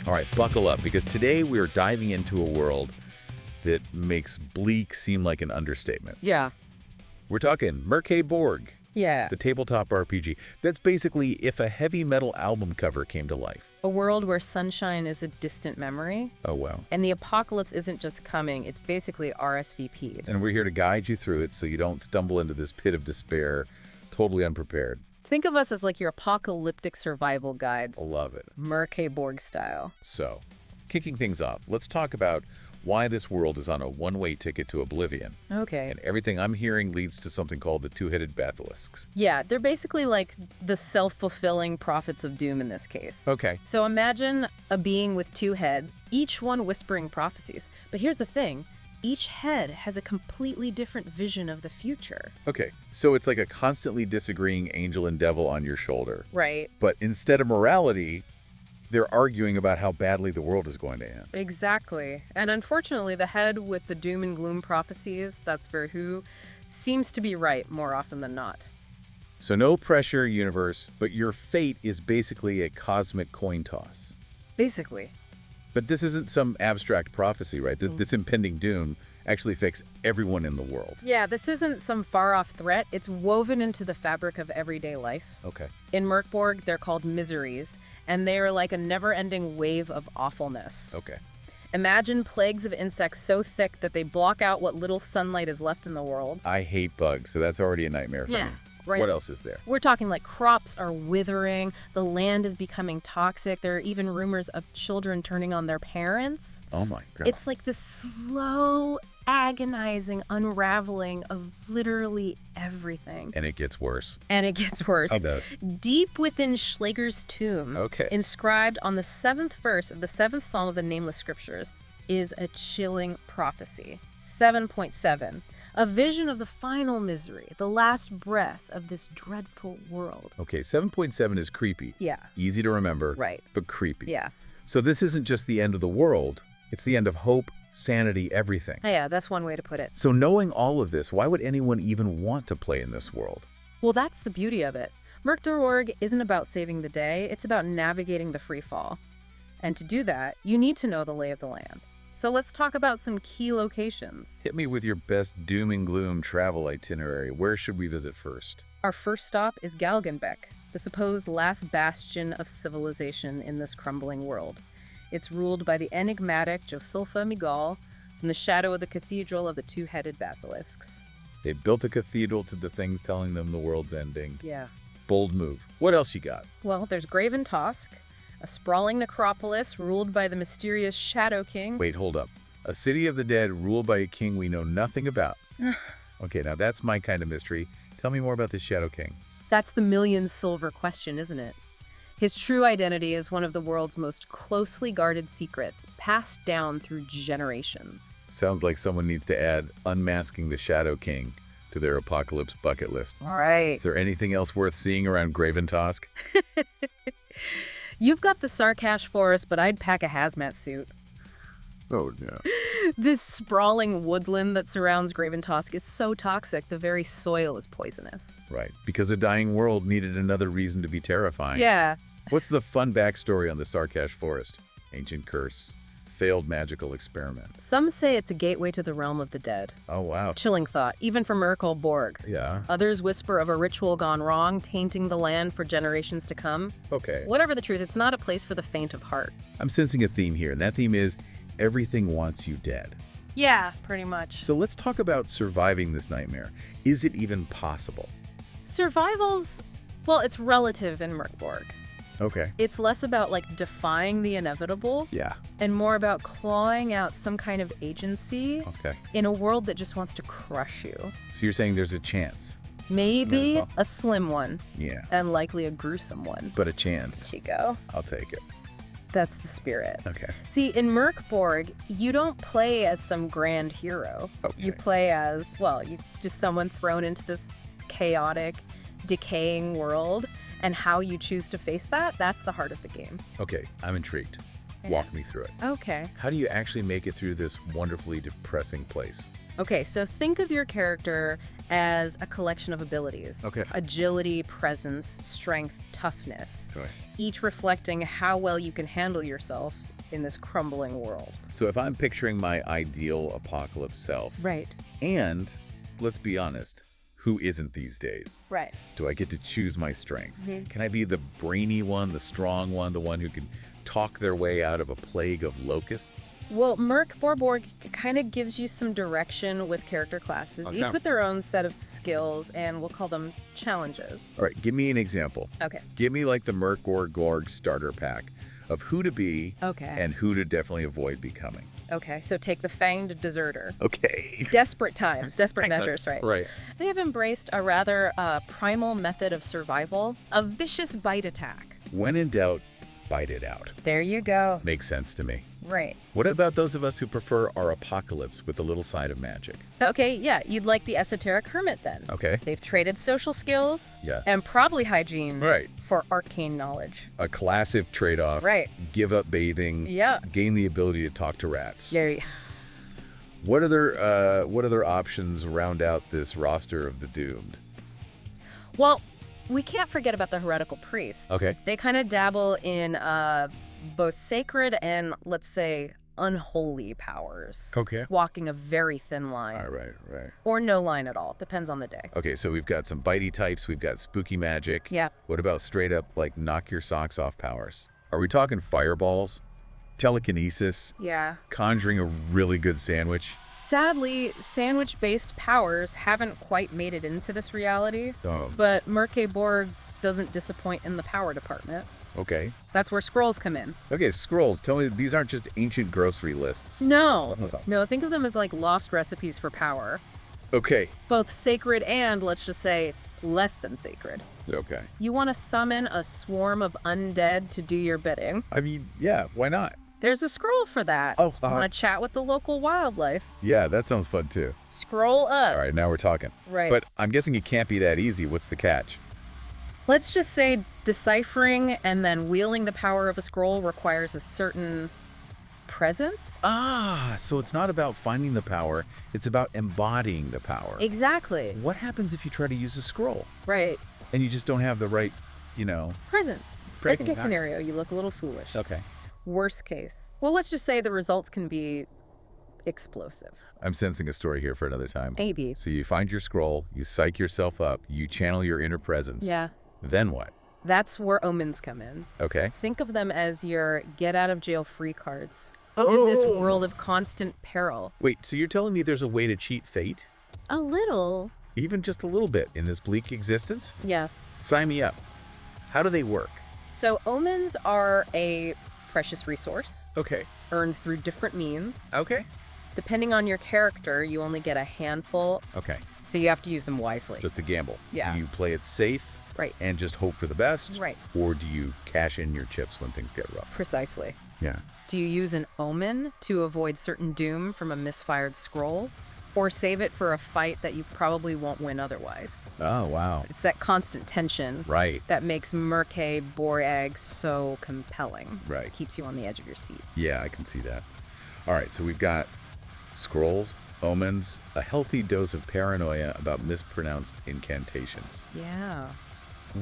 All right, buckle up, because today we're diving into a world that makes bleak seem like an understatement. Yeah. We're talking MÖRK BORG, Yeah. the tabletop RPG. That's basically if a heavy metal album cover came to life. A world where sunshine is a distant memory. Oh, wow. And the apocalypse isn't just coming, it's basically RSVP'd. And we're here to guide you through it so you don't stumble into this pit of despair totally unprepared. Think of us as like your apocalyptic survival guides. Love it. MÖRK BORG style. So, kicking things off, let's talk about why this world is on a one-way ticket to oblivion. Okay. And everything I'm hearing leads to something called the two-headed basilisks. Yeah, they're basically like the self-fulfilling prophets of doom in this case. Okay. So imagine a being with two heads, each one whispering prophecies. But here's the thing. Each head has a completely different vision of the future. Okay, so it's like a constantly disagreeing angel and devil on your shoulder. Right. But instead of morality, they're arguing about how badly the world is going to end. Exactly. And unfortunately, the head with the doom and gloom prophecies, that's Verhu, seems to be right more often than not. So no pressure, universe, but your fate is basically a cosmic coin toss. Basically. But this isn't some abstract prophecy, right? This impending doom actually affects everyone in the world. Yeah, this isn't some far-off threat. It's woven into the fabric of everyday life. Okay. In MÖRK BORG, they're called miseries, and they are like a never-ending wave of awfulness. Okay. Imagine plagues of insects so thick that they block out what little sunlight is left in the world. I hate bugs, so that's already a nightmare for me. Right. What else is there? We're talking like crops are withering, the land is becoming toxic, there are even rumors of children turning on their parents. Oh my God. It's like this slow, agonizing unraveling of literally everything. And it gets worse. And it gets worse. I bet. Deep within Schlager's tomb, Okay. inscribed on the 7th verse of the 7th Psalm of the Nameless Scriptures, is a chilling prophecy. 7.7. A vision of the final misery, the last breath of this dreadful world. Okay, 7.7 is creepy. Yeah. Easy to remember, Right. but creepy. Yeah. So this isn't just the end of the world, it's the end of hope, sanity, everything. Yeah, that's one way to put it. So knowing all of this, why would anyone even want to play in this world? Well, that's the beauty of it. MÖRK BORG isn't about saving the day, it's about navigating the free fall. And to do that, you need to know the lay of the land. So let's talk about some key locations. Hit me with your best doom and gloom travel itinerary. Where should we visit first? Our first stop is Galgenbeck, the supposed last bastion of civilization in this crumbling world. It's ruled by the enigmatic Josilfa Migal from the shadow of the Cathedral of the Two-Headed Basilisks. They built a cathedral to the things telling them the world's ending. Yeah. Bold move. What else you got? Well, there's Graven Tosk, a sprawling necropolis ruled by the mysterious Shadow King. Wait, hold up. A city of the dead ruled by a king we know nothing about. Okay, now that's my kind of mystery. Tell me more about this Shadow King. That's the million-silver question, isn't it? His true identity is one of the world's most closely guarded secrets, passed down through generations. Sounds like someone needs to add unmasking the Shadow King to their apocalypse bucket list. All right. Is there anything else worth seeing around Graven Tosk? You've got the Sarkash Forest, but I'd pack a hazmat suit. Oh, no. This sprawling woodland that surrounds Graven Tosk is so toxic, the very soil is poisonous. Right, because a dying world needed another reason to be terrifying. Yeah. What's the fun backstory on the Sarkash Forest? Ancient curse. Failed magical experiment. Some say it's a gateway to the realm of the dead. Oh, wow. Chilling thought, even for MÖRK BORG. Yeah. Others whisper of a ritual gone wrong, tainting the land for generations to come. Okay. Whatever the truth, it's not a place for the faint of heart. I'm sensing a theme here, and that theme is everything wants you dead. Yeah, pretty much. So let's talk about surviving this nightmare. Is it even possible? Survival's, well, it's relative in MÖRK BORG. Okay. It's less about like defying the inevitable Yeah. and more about clawing out some kind of agency Okay. in a world that just wants to crush you. So you're saying there's a chance? Maybe Yeah. a slim one Yeah. and likely a gruesome one. But a chance. Chico. I'll take it. That's the spirit. Okay. See, in MÖRK BORG, you don't play as some grand hero. Okay. You play as, well, you just someone thrown into this chaotic, decaying world. And how you choose to face that, that's the heart of the game. Okay, I'm intrigued. Walk me through it. Okay. How do you actually make it through this wonderfully depressing place? Okay, so think of your character as a collection of abilities. Okay. Agility, presence, strength, toughness. Okay. Each reflecting how well you can handle yourself in this crumbling world. So if I'm picturing my ideal apocalypse self, Right. and let's be honest, who isn't these days? Right. Do I get to choose my strengths? Can I be the brainy one, the strong one, the one who can talk their way out of a plague of locusts? Well, MÖRK BORG kind of gives you some direction with character classes, Okay. each with their own set of skills, and we'll call them challenges. All right, give me an example. Okay. Give me like the MÖRK BORG starter pack of who to be Okay. and who to definitely avoid becoming. Okay, so take the fanged deserter. Okay. Desperate times, desperate measures, right? Right. They have embraced a rather primal method of survival, a vicious bite attack. When in doubt, bite it out. There you go. Makes sense to me. Right. What about those of us who prefer our apocalypse with a little side of magic? Okay, yeah, you'd like the esoteric hermit then. Okay. They've traded social skills Yeah. and probably hygiene Right. for arcane knowledge. A classic trade-off. Right. Give up bathing. Yeah. Gain the ability to talk to rats. There you What other options round out this roster of the doomed? Well, we can't forget about the heretical priests. Okay. They kind of dabble in both sacred and, let's say, unholy powers. Okay. Walking a very thin line. All right, right. Or no line at all. Depends on the day. Okay, so we've got some bitey types, we've got spooky magic. Yeah. What about straight up, like, knock your socks off powers? Are we talking fireballs? Telekinesis? Yeah. Conjuring a really good sandwich? Sadly, sandwich-based powers haven't quite made it into this reality. Oh, But MÖRK BORG doesn't disappoint in the power department. okay. That's where scrolls come in. Okay, scrolls. Tell me these aren't just ancient grocery lists. No. What's up? No, think of them as like lost recipes for power. Okay. Both sacred and, let's just say, less than sacred. Okay. You want to summon a swarm of undead to do your bidding. I mean, yeah, why not? There's a scroll for that. Oh, Want to chat with the local wildlife? Yeah, that sounds fun too. Scroll up. All right, now we're talking. Right. But I'm guessing it can't be that easy. What's the catch? Let's just say deciphering and then wielding the power of a scroll requires a certain presence. Ah, so it's not about finding the power, it's about embodying the power. Exactly. What happens if you try to use a scroll Right. and you just don't have the right, Presence. Best Presence, case huh? scenario, you look a little foolish. Okay. Worst case. Well, let's just say the results can be explosive. I'm sensing a story here for another time. Maybe. So you find your scroll, you psych yourself up, you channel your inner presence. Yeah. Then what? That's where omens come in. Okay. Think of them as your get out of jail free cards in this world of constant peril. Wait, so you're telling me there's a way to cheat fate? A little. Even just a little bit in this bleak existence? Yeah. Sign me up. How do they work? So omens are a precious resource Okay. earned through different means. Okay. Depending on your character, you only get a handful, Okay. so you have to use them wisely. Just a gamble. Yeah. Do you play it safe Right. and just hope for the best? Right. Or do you cash in your chips when things get rough? Precisely. Yeah. Do you use an omen to avoid certain doom from a misfired scroll? Or save it for a fight that you probably won't win otherwise? Oh, wow. It's that constant tension Right. that makes MÖRK BORG so compelling. Right. Keeps you on the edge of your seat. Yeah, I can see that. All right, so we've got scrolls, omens, a healthy dose of paranoia about mispronounced incantations. Yeah.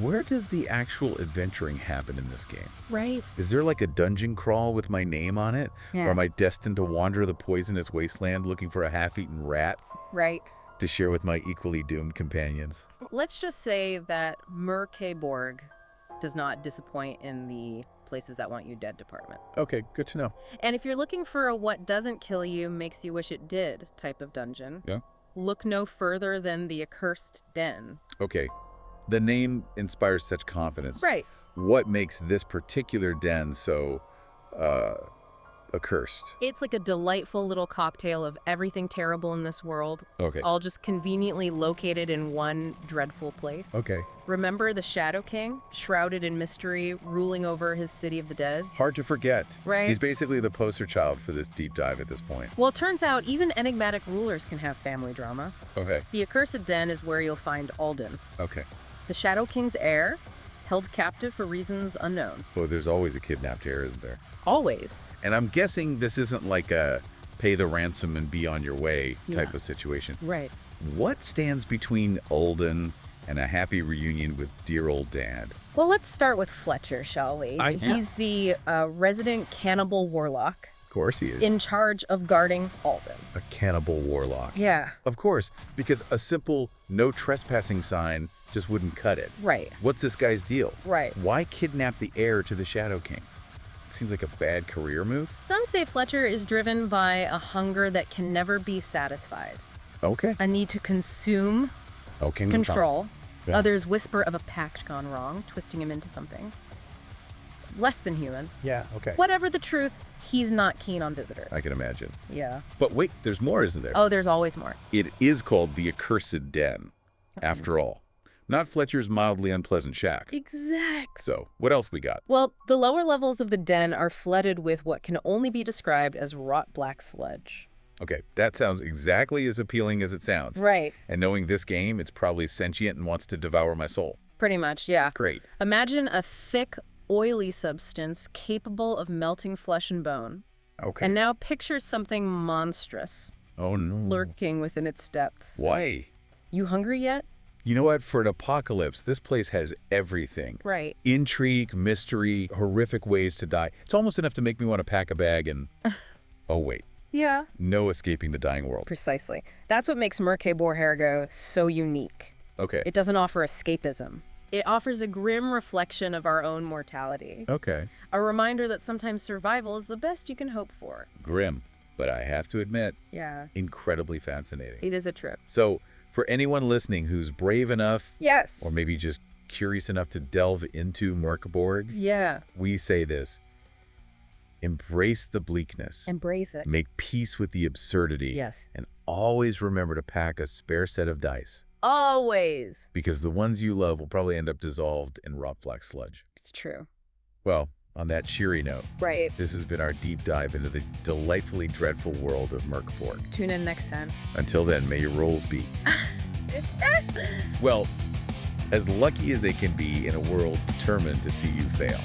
Where does the actual adventuring happen in this game? Right. Is there like a dungeon crawl with my name on it? Yeah. Or am I destined to wander the poisonous wasteland looking for a half-eaten rat Right. to share with my equally doomed companions? Let's just say that MÖRK BORG does not disappoint in the places that want you dead department. Okay, good to know. And if you're looking for a what doesn't kill you makes you wish it did type of dungeon, Yeah. look no further than the Accursed Den. Okay, the name inspires such confidence. Right. What makes this particular den so accursed? It's like a delightful little cocktail of everything terrible in this world, Okay. all just conveniently located in one dreadful place. Okay. Remember the Shadow King, shrouded in mystery, ruling over his city of the dead? Hard to forget. Right. He's basically the poster child for this deep dive at this point. Well, it turns out even enigmatic rulers can have family drama. Okay. The Accursed Den is where you'll find Alden, Okay. the Shadow King's heir, held captive for reasons unknown. Well, there's always a kidnapped heir, isn't there? Always. And I'm guessing this isn't like a pay the ransom and be on your way type Yeah. of situation. Right. What stands between Alden and a happy reunion with dear old dad. Well, let's start with Fletcher, shall we? He's the resident cannibal warlock. Of course he is. In charge of guarding Alden. A cannibal warlock. Yeah. Of course, because a simple no trespassing sign just wouldn't cut it. Right. What's this guy's deal? Right. Why kidnap the heir to the Shadow King? Seems like a bad career move. Some say Fletcher is driven by a hunger that can never be satisfied. Okay. A need to consume, Okay. control. Yeah. Others whisper of a pact gone wrong, twisting him into something less than human. Yeah, okay. Whatever the truth, he's not keen on visitors. I can imagine. Yeah. But wait, there's more, isn't there? Oh, there's always more. It is called the Accursed Den, after all. Not Fletcher's mildly unpleasant shack. Exact. So, what else we got? Well, the lower levels of the den are flooded with what can only be described as wrought black sludge. Okay, that sounds exactly as appealing as it sounds. Right. And knowing this game, it's probably sentient and wants to devour my soul. Pretty much, yeah. Great. Imagine a thick, oily substance capable of melting flesh and bone. Okay. And now picture something monstrous Oh, no. lurking within its depths. Why? You hungry yet? You know what? For an apocalypse, this place has everything. Right. Intrigue, mystery, horrific ways to die. It's almost enough to make me want to pack a bag and... Oh, wait. Yeah. No escaping the dying world. Precisely. That's what makes MÖRK BORG so unique. Okay. It doesn't offer escapism. It offers a grim reflection of our own mortality. Okay. A reminder that sometimes survival is the best you can hope for. Grim, but I have to admit, Yeah. incredibly fascinating. It is a trip. So, for anyone listening who's brave enough, Yes. or maybe just curious enough to delve into MÖRK BORG, Yeah. we say this. Embrace the bleakness. Embrace it. Make peace with the absurdity. Yes. And always remember to pack a spare set of dice. Always. Because the ones you love will probably end up dissolved in wrought black sludge. It's true. Well, on that cheery note, Right. this has been our deep dive into the delightfully dreadful world of MÖRK BORG. Tune in next time. Until then, may your rolls be. Well, as lucky as they can be in a world determined to see you fail.